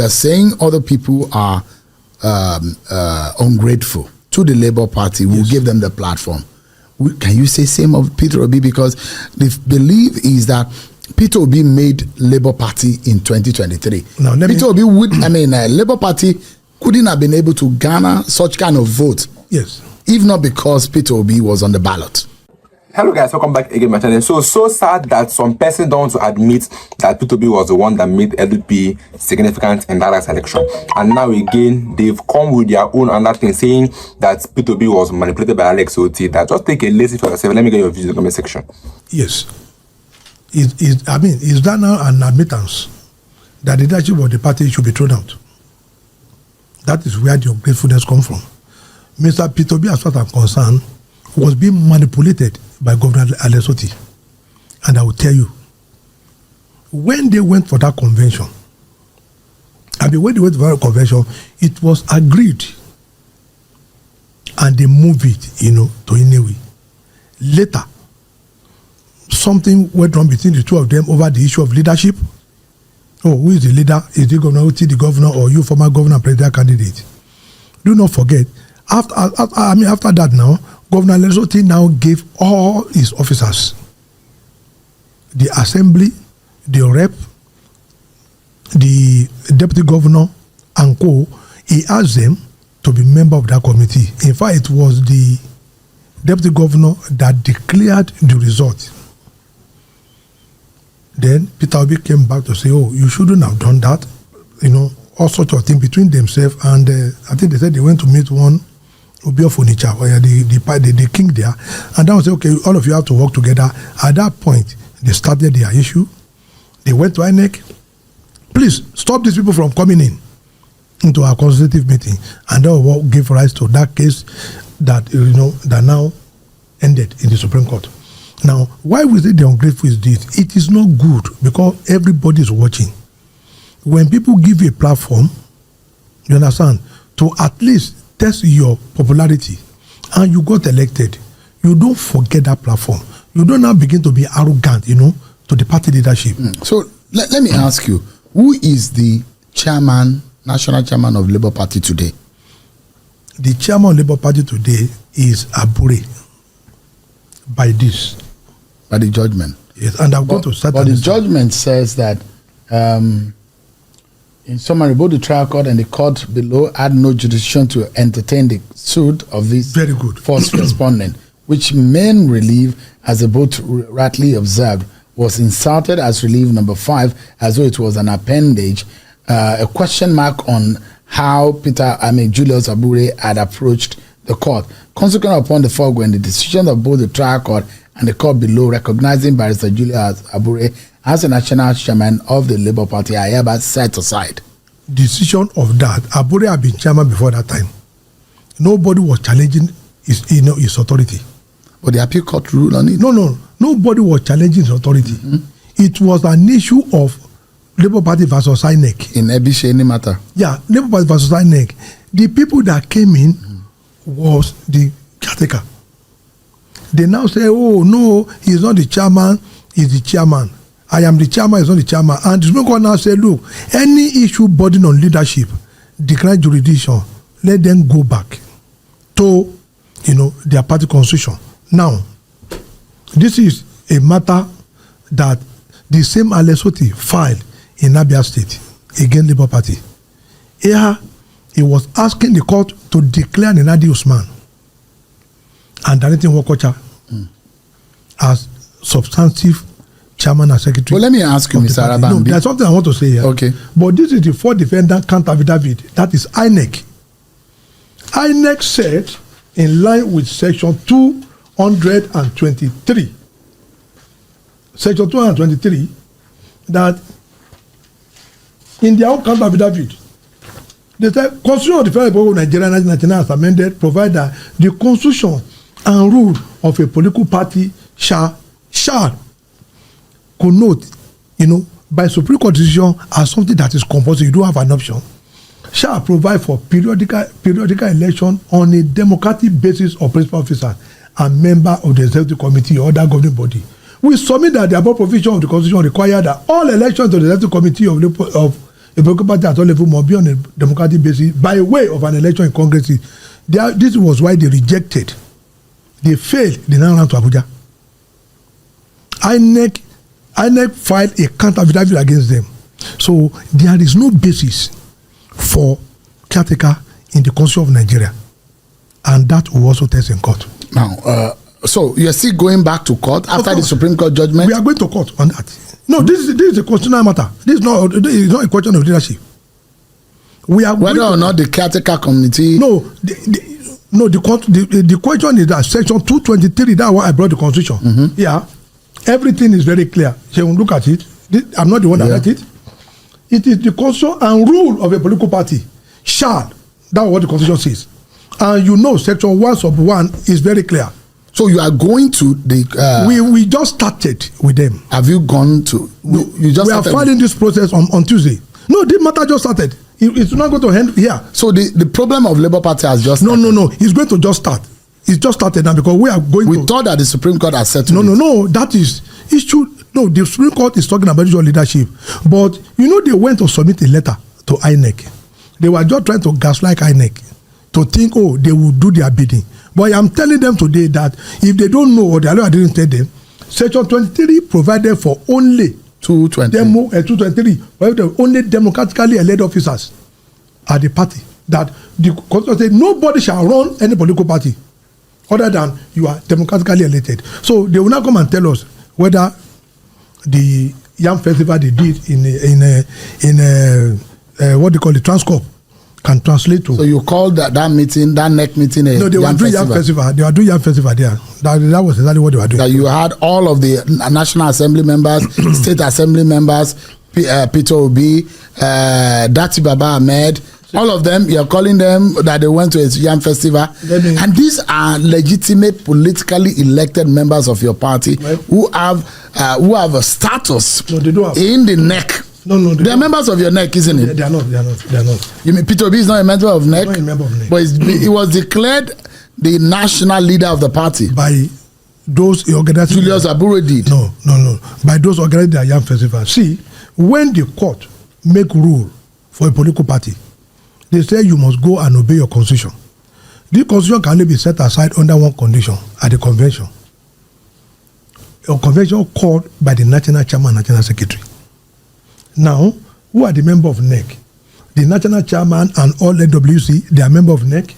You are saying other people are ungrateful to the Labour Party. Will give them the platform. Can you say same of Peter Obi? Because the belief is that Peter Obi made Labour Party in 2023. Now, Peter Obi would, Labour Party couldn't have been able to garner such kind of vote. Yes. If not because Peter Obi was on the ballot. Hello guys, welcome back again my channel. So sad that some person don't want to admit that Peter Obi was the one that made LP significant in that last election. And now again, they've come with their own other thing saying that Peter Obi was manipulated by Alex Otti. That just take a listen for yourself. Let me get your views in the comment section. Yes. Is that now an admittance that the leadership of the party should be thrown out? That is where the ungratefulness comes from. Mr. Peter Obi, as far as I'm concerned, was being manipulated by Governor Alex Otti. And I will tell you, when they went for that convention, when they went for that convention, it was agreed and they moved it, to Inewi. Later, something went wrong between the two of them over the issue of leadership. Oh, who is the leader? Is it Governor Otti, the governor, or you, former governor and presidential candidate? Do not forget, after that now, Governor Alex Otti now gave all his officers, the assembly, the rep, the deputy governor, and co. He asked them to be member of that committee. In fact, it was the deputy governor that declared the result. Then Peter Obi came back to say, oh, you shouldn't have done that. All sorts of things between themselves. And I think they said they went to meet one Obi of Onitsha, the king there. And then I said, okay, all of you have to work together. At that point, they started their issue. They went to INEC. Please, stop these people from coming into our consultative meeting. And that will give rise to that case that, that now ended in the Supreme Court. Now, why we say the ungrateful is this? It is not good because everybody is watching. When people give you a platform, you understand, to at least test your popularity, and you got elected, you don't forget that platform. You don't now begin to be arrogant, to the party leadership. So let me ask you, who is the national chairman of Labour Party today? The chairman of Labour Party today is Abure. By the judgment. Yes, and I'm going to start. But the judgment says that, in summary, both the trial court and the court below had no jurisdiction to entertain the suit of this first respondent, which main relief, as the both rightly observed, was inserted as relief number 5, as though it was an appendage, a question mark on how Julius Abure had approached the court. Consequent upon the foregoing, the decision of both the trial court and the court below recognizing Barrister Julius Abure as the national chairman of the Labour Party are hereby set aside. Decision of that, Abure had been chairman before that time. Nobody was challenging his authority. But the appeal court ruled on it? No. Nobody was challenging his authority. It was an issue of Labour Party versus INEC. In Ebisheni matter? Yeah, Labour Party versus INEC. The people that came in was the caretaker. They now say, oh, no, he's not the chairman, he's the chairman. I am the chairman, he's not the chairman. And the Supreme Court now say, look, any issue burden on leadership, declare jurisdiction, let them go back to, their party constitution. Now, this is a matter that the same Alex Otti filed in Abia State against Labour Party. Here, he was asking the court to declare Nadi Usman and Darlington Wokocha as substantive chairman and secretary. Well, let me ask you, Mr. Arabambi. No, there's something I want to say here. Okay. But this is the fourth defendant counter affidavit. That is INEC. INEC said, in line with section 223, that in their own counter affidavit, they said, Constitution of the Federal Republic of Nigeria 1999 as amended provide that the constitution and rule of a political party shall connote, by Supreme Court decision as something that is compulsory. You don't have an option. Shall provide for periodical election on a democratic basis of principal officer and member of the executive committee or other governing body. We submit that the above provision of the Constitution require that all elections to the executive committee of a political party at all levels must be on a democratic basis by way of an election in Congress. This was why they rejected. They failed the 9 round to Abuja. INEC filed a counter affidavit against them. So there is no basis for caretaker in the Constitution of Nigeria. And that will also test in court. Now, so you're still going back to court after the Supreme Court judgment? We are going to court on that. No, this is a constitutional matter. This is not a question of leadership. We are whether or not the caretaker committee. No, the question is that section 223. That's why I brought the constitution. Yeah, everything is very clear. So look at it. I'm not the one that wrote it. It is the constitution and rule of a political party shall. That's what the constitution says. And you know, section 1(1) is very clear. So you are going to the. We just started with them. Have you gone to? We are following this process on Tuesday. No, this matter just started. It's not going to end here. So the problem of Labour Party has just started. No. It's going to just start. It's just started now because we are going. We thought that the Supreme Court has settled. No. That is issue. No, the Supreme Court is talking about your leadership, but you know they went to submit a letter to INEC. They were just trying to gaslight INEC to think, oh, they will do their bidding. But I'm telling them today that if they don't know or the lawyer didn't tell them, Section 23 provided for only 223, only democratically elected officers at the party. That the constitution said nobody shall run any political party other than you are democratically elected. So they will not come and tell us whether the Yam Festival they did in what they call the Transcorp can translate to. So you called that meeting, that NEC meeting, no, they were doing Yam Festival. They were doing Yam Festival there. That was exactly what they were doing. That you had all of the National Assembly members, State Assembly members, Peter Obi, Dati Baba Ahmed, all of them. You're calling them that they went to a Yam Festival, and these are legitimate, politically elected members of your party who have a status in the NEC. No, they are members of your NEC, isn't it? They are not. You mean Peter Obi is not a member of NEC? Not a member of NEC. But he was declared the national leader of the party by those organized. Julius Abure did. No. By those organized the Yam Festival. See, when the court make rule for a political party, they say you must go and obey your constitution. This constitution can only be set aside under one condition at the convention. A convention called by the national chairman and national secretary. Now, who are the member of NEC? The national chairman and all NWC, they are member of NEC.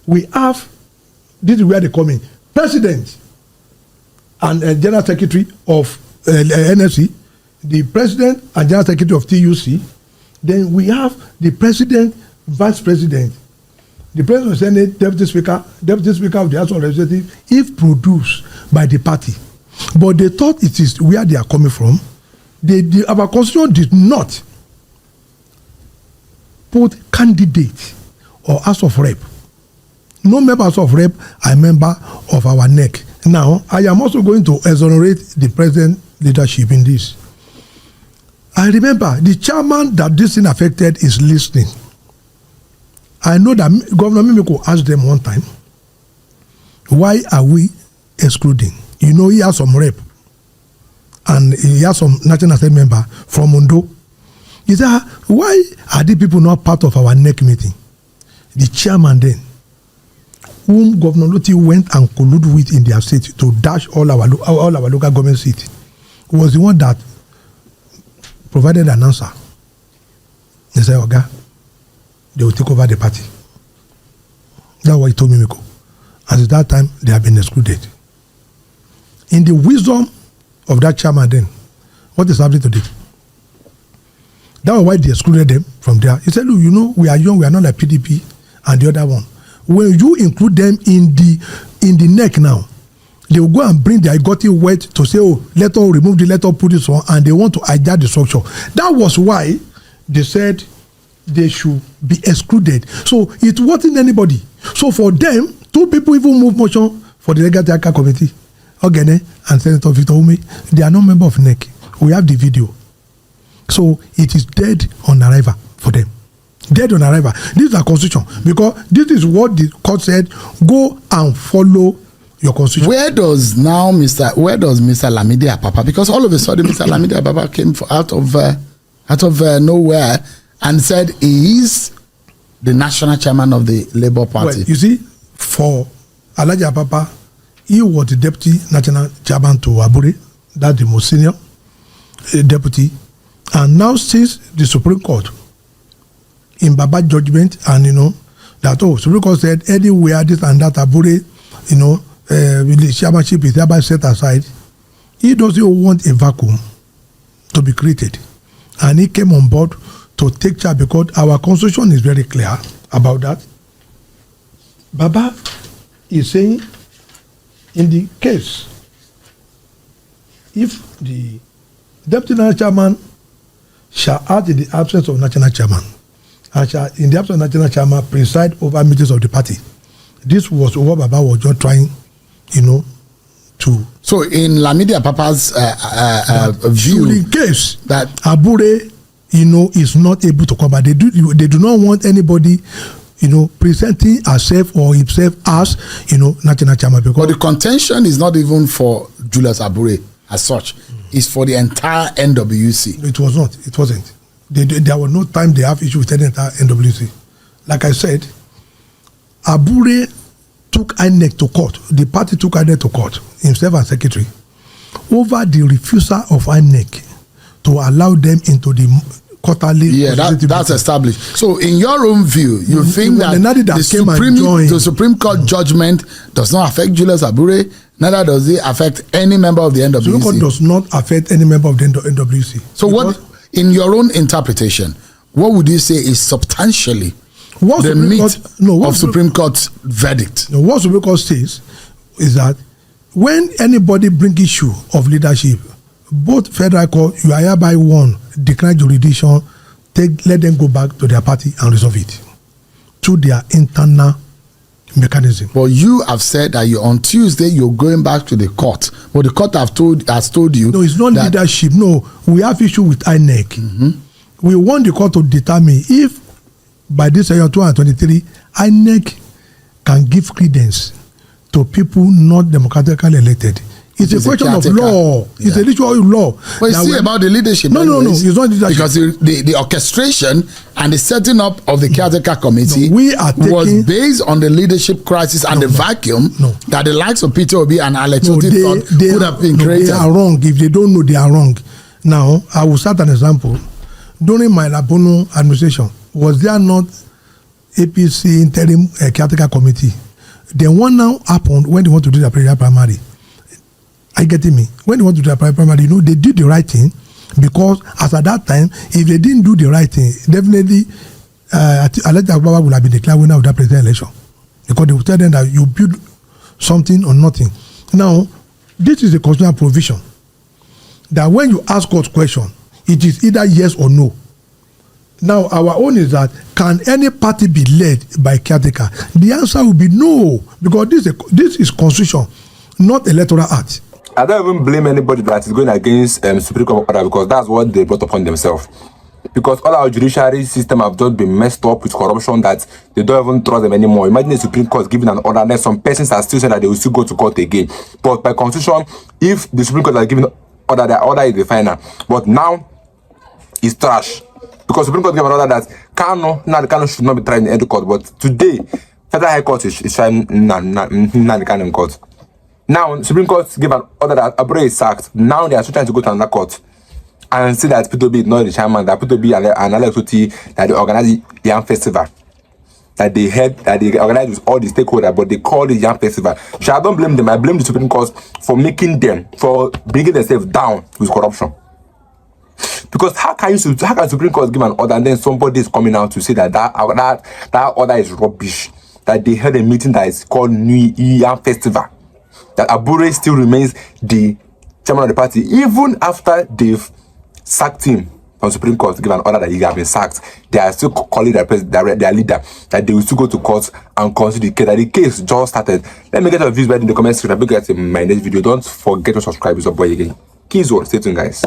We have, this is where they come in, president and general secretary of NSC, the president and general secretary of TUC. Then we have the president, vice president, the president of the Senate, deputy speaker of the House of Representatives, if produced by the party. But they thought it is where they are coming from. Our constitution did not put candidate or House of Rep. No members of Rep are member of our NEC. Now, I am also going to exonerate the present leadership in this. I remember the chairman that this thing affected is listening. I know that Governor Mimiko asked them one time, why are we excluding? You know, he has some Rep. And he has some National Assembly member from Ondo. He said, why are these people not part of our NEC meeting? The chairman then, whom Governor Otti went and colluded with in their state to dash all our local government seats, was the one that provided an answer. He said, Oga, they will take over the party. That's what he told Mimiko. And at that time, they have been excluded. In the wisdom of that chairman then, what is happening today? That was why they excluded them from there. He said, look, you know, we are young, we are not like PDP and the other one. When you include them in the NEC now, they will go and bring their gotty wet to say, oh, let us remove the, let us put this on, and they want to hijack the structure. That was why they said they should be excluded. So it wasn't anybody. So for them, two people even move motion for the Legal Committee. Ogene and Senator Victor Ume, they are not member of NEC. We have the video. So it is dead on arrival for them. Dead on arrival. This is our constitution. Because this is what the court said, go and follow your constitution. Where does Mr. Lamidi Apapa, because all of a sudden Mr. Lamidi Apapa came out of out of nowhere and said he is the national chairman of the Labour Party. Well, you see, for Alhaji Apapa, he was the deputy national chairman to Abure. That's the most senior deputy. And now since the Supreme Court, in Baba judgment, and that Supreme Court said anywhere this and that Abure, the chairmanship is thereby set aside, he doesn't want a vacuum to be created. And he came on board to take charge because our constitution is very clear about that. Baba is saying in the case, if the deputy national chairman shall act in the absence of national chairman, and shall, in the absence of national chairman, preside over meetings of the party. This was what Baba was just trying, to. So in Lamidi Papa's view, in case that Abure, is not able to come back, they do not want anybody, presenting herself or himself as, national chairman. Because but the contention is not even for Julius Abure as such. It's for the entire NWC. It was not. It wasn't. There was no time they have issue with the entire NWC. Like I said, Abure took INEC to court. The party took INEC to court, himself and secretary, over the refusal of INEC to allow them into the quarterly. Yeah, that's established. So in your own view, you think that the Supreme Court judgment does not affect Julius Abure, neither does it affect any member of the NWC? Supreme Court does not affect any member of the NWC. So what, in your own interpretation, what would you say is substantially the meat of Supreme Court's verdict? What Supreme Court says is that when anybody brings issue of leadership, both federal court, you are hereby warned, decline jurisdiction, let them go back to their party and resolve it through their internal mechanism. But you have said that on Tuesday you're going back to the court. But the court has told you. No, it's not leadership. No, we have issue with INEC. Mm-hmm. We want the court to determine if by this year 2023 INEC can give credence to people not democratically elected. It's a question of law. Yeah. It's a issue of law. But you see about the leadership. No, it's not leadership. Because the orchestration and the setting up of the caretaker committee was based on the leadership crisis and the vacuum that the likes of Peter Obi and Alex Otti thought could have been created. They are wrong. If they don't know, they are wrong. Now, I will start an example. During my Labono administration, was there not APC interim caretaker committee? Then one now happened when they want to do their primary. Are you getting me? When they want to do their primary, they did the right thing because as at that time, if they didn't do the right thing, definitely Alhaji Ababa would have been declared winner of that presidential election because they would tell them that you build something or nothing. Now, this is a constitutional provision that when you ask court question, it is either yes or no. Now, our own is that can any party be led by caretaker? The answer will be no, because this is constitution, not electoral act. I don't even blame anybody that is going against Supreme Court order because that's what they brought upon themselves. Because all our judiciary system have just been messed up with corruption that they don't even trust them anymore. Imagine the Supreme Court giving an order, then some persons are still saying that they will still go to court again. But by constitution, if the Supreme Court has given order, their order is the final. But now, it's trash. Because Supreme Court gave an order that Kano should not be tried in any court. But today, Federal High Court is trying the Kano court. Now, Supreme Court gave an order that Abure is sacked. Now they are still trying to go to another court and see that P2B is not the chairman, that P2B and Alex Otti, that they organize the Yam Festival. That they organize with all the stakeholders, but they call it Yam Festival. So I don't blame them. I blame the Supreme Court for for bringing themselves down with corruption. Because how can Supreme Court give an order and then somebody is coming out to say that order is rubbish? That they held a meeting that is called New Yam Festival. That Abure still remains the chairman of the party, even after they've sacked him from Supreme Court to give an order that he has been sacked. They are still calling their leader, that they will still go to court and consider the case. That the case just started. Let me get your views right in the comment section. I'll be getting my next video. Don't forget to subscribe. It's your boy again. Kizo, stay tuned, guys.